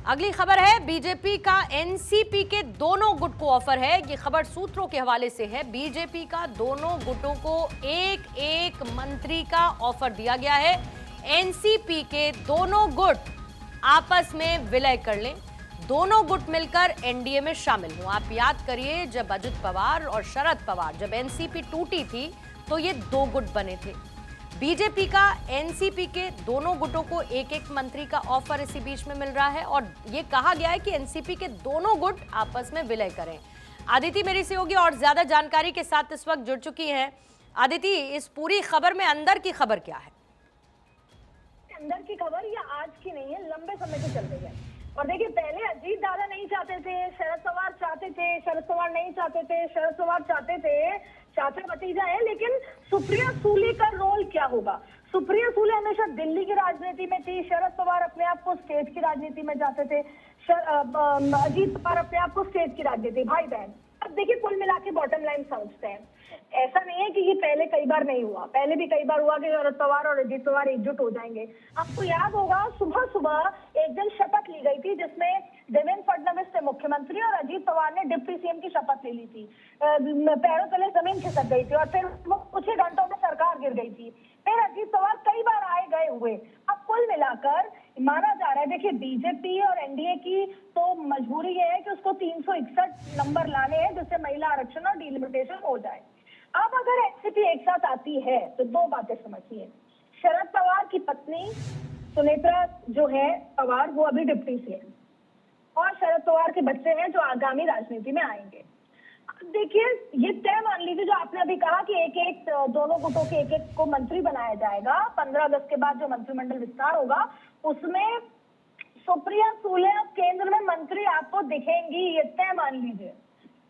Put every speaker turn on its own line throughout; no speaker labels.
अगली खबर है बीजेपी का एनसीपी के दोनों गुट को ऑफर है। ये खबर सूत्रों के हवाले से है। बीजेपी का दोनों गुटों को एक एक मंत्री का ऑफर दिया गया है। एनसीपी के दोनों गुट आपस में विलय कर लें, दोनों गुट मिलकर एनडीए में शामिल हों। आप याद करिए, जब अजित पवार और शरद पवार, जब एनसीपी टूटी थी तो ये दो गुट बने थे। बीजेपी का एनसीपी के दोनों गुटों को एक एक मंत्री का ऑफर इसी बीच में मिल रहा है और ये कहा गया है कि एनसीपी के दोनों गुट आपस में विलय करें। आदिति मेरी सहयोगी और ज्यादा जानकारी के साथ इस वक्त जुड़ चुकी हैं। आदिति, इस पूरी खबर में अंदर की खबर क्या है?
अंदर की खबर ये आज की नहीं है, लंबे समय से चल रही है। और देखिए, पहले अजीत दादा नहीं चाहते थे, शरद पवार चाहते थे, शरद पवार नहीं चाहते थे, शरद पवार चाहते थे, चाचा भतीजा है। लेकिन सुप्रिया सूले का रोल क्या होगा? सुप्रिया सूले हमेशा दिल्ली की राजनीति में थी, शरद पवार अपने आप को स्टेट की राजनीति में जाते थे, अजीत पवार अपने आप को स्टेट की राजनीति, भाई बहन। अब देखिए, कुल मिला के बॉटम लाइन समझते हैं। ऐसा नहीं है कि ये पहले कई बार नहीं हुआ, पहले भी कई बार हुआ कि शरद पवार और अजीत पवार एकजुट हो जाएंगे। आपको याद होगा, सुबह सुबह एक दिन शपथ ली गई थी जिसमें देवेंद्र फडणवीस थे मुख्यमंत्री और अजीत पवार ने डिप्टी सीएम की शपथ ले ली थी। पैरों तले जमीन खिसक गई थी और फिर कुछ ही घंटों में सरकार गिर गई थी। फिर अजीत पवार कई बार आए गए हुए। अब कुल मिलाकर माना जा रहा है, देखिए, बीजेपी और एनडीए की तो मजबूरी ये है कि उसको 361 नंबर लाने हैं जिससे महिला आरक्षण और डिलिमिटेशन हो जाए। अब अगर एनसीपी एक साथ आती है तो दो बातें समझिए। शरद पवार की पत्नी सुनेत्रा जो है पवार, वो अभी डिप्टी सीएम, और शरद पवार के बच्चे हैं जो आगामी राजनीति में आएंगे। देखिए, ये तय मान लीजिए, जो आपने अभी कहा कि एक एक दोनों गुटों के एक एक को मंत्री बनाया जाएगा, 15 अगस्त के बाद जो मंत्रिमंडल विस्तार होगा उसमें सुप्रिया सूले केंद्र में मंत्री आपको दिखेंगी, ये तय मान लीजिए।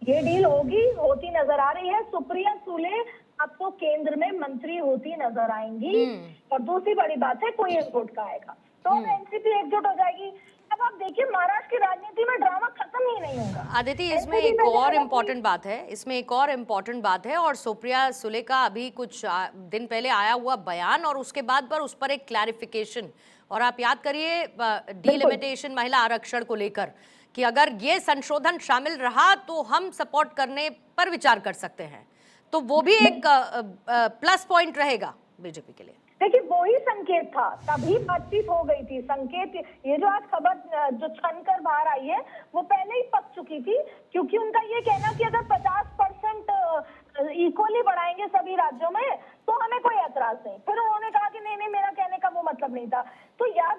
ये डील होती नजर आ रही है। सुप्रिया सूले आपको केंद्र में मंत्री होती नजर आएंगी। और दूसरी बड़ी बात है, कोई एक गुट का आएगा तो एनसीपी एकजुट हो जाएगी। अब आप देखिए, महाराष्ट्र की राजनीति में ड्रामा खत्म ही नहीं होगा।
आदिति, इसमें एक और इम्पोर्टेंट बात है, और सुप्रिया सूले का अभी कुछ दिन पहले आया हुआ बयान और उसके बाद पर उस पर एक क्लैरिफिकेशन। और आप याद करिए, डिलिमिटेशन, महिला आरक्षण को लेकर कि अगर ये संशोधन शामिल रहा तो हम सपोर्ट करने पर विचार कर सकते हैं, तो वो भी एक प्लस पॉइंट रहेगा बीजेपी के लिए।
देखिए, वही संकेत था, तभी बातचीत हो गई थी। संकेत, ये जो आज खबर जो छनकर बाहर आई है वो पहले ही पक चुकी थी, क्योंकि उनका ये कहना कि अगर 50% इक्वली बढ़ाएंगे सभी राज्यों में तो हमें कोई ऐतराज नहीं। फिर उन्होंने कहा कि नहीं, मेरा कहने का वो मतलब नहीं था। तो याद,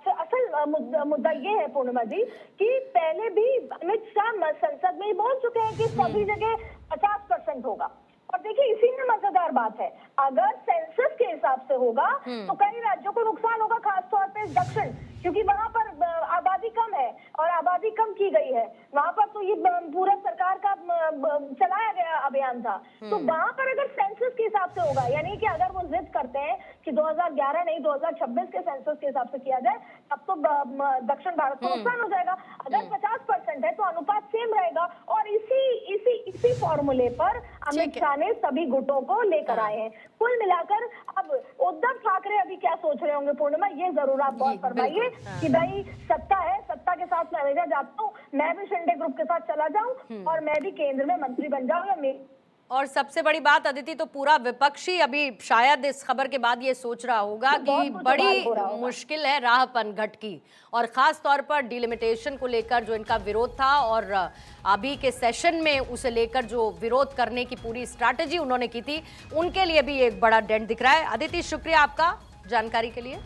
असल मुद्दा ये है पूर्णिमा जी कि पहले भी अमित शाह संसद में ही बोल चुके हैं कि सभी जगह 50% होगा। और देखिए, इसी में मजेदार बात है, अगर सेंसस के हिसाब से होगा तो कई राज्यों को नुकसान होगा, खासतौर पे दक्षिण, क्योंकि वहां पर आबादी कम है और आबादी कम की गई है वहां पर। तो ये पूरा सरकार का चलाया गया अभियान था। तो वहां पर अगर सेंसस के हिसाब से होगा, यानी कि अगर वो जिद करते हैं कि 2011 नहीं 2026 के सेंसस के हिसाब से किया जाए, तब तो दक्षिण भारत को नुकसान हो जाएगा। अगर 50% है तो अनुपात सेम रहेगा। और इसी फॉर्मूले पर अमित शाह ने सभी गुटों को लेकर आए हैं। कुल मिलाकर अब उद्धव ठाकरे अभी क्या सोच रहे होंगे पूर्णिमा, ये जरूर आप बहुत फरमाइए कि भाई सत्ता है, सत्ता के साथ मैं हमेशा जाता हूँ, मैं भी शिंदे ग्रुप के साथ चला जाऊं और मैं भी केंद्र में मंत्री बन जाऊं। या
और सबसे बड़ी बात अदिति, तो पूरा विपक्षी अभी शायद इस खबर के बाद ये सोच रहा होगा कि बड़ी मुश्किल है राह पनघट की, और खास तौर पर डिलिमिटेशन को लेकर जो इनका विरोध था और अभी के सेशन में उसे लेकर जो विरोध करने की पूरी स्ट्रैटेजी उन्होंने की थी, उनके लिए भी एक बड़ा डेंट दिख रहा है। अदिति, शुक्रिया आपका जानकारी के लिए।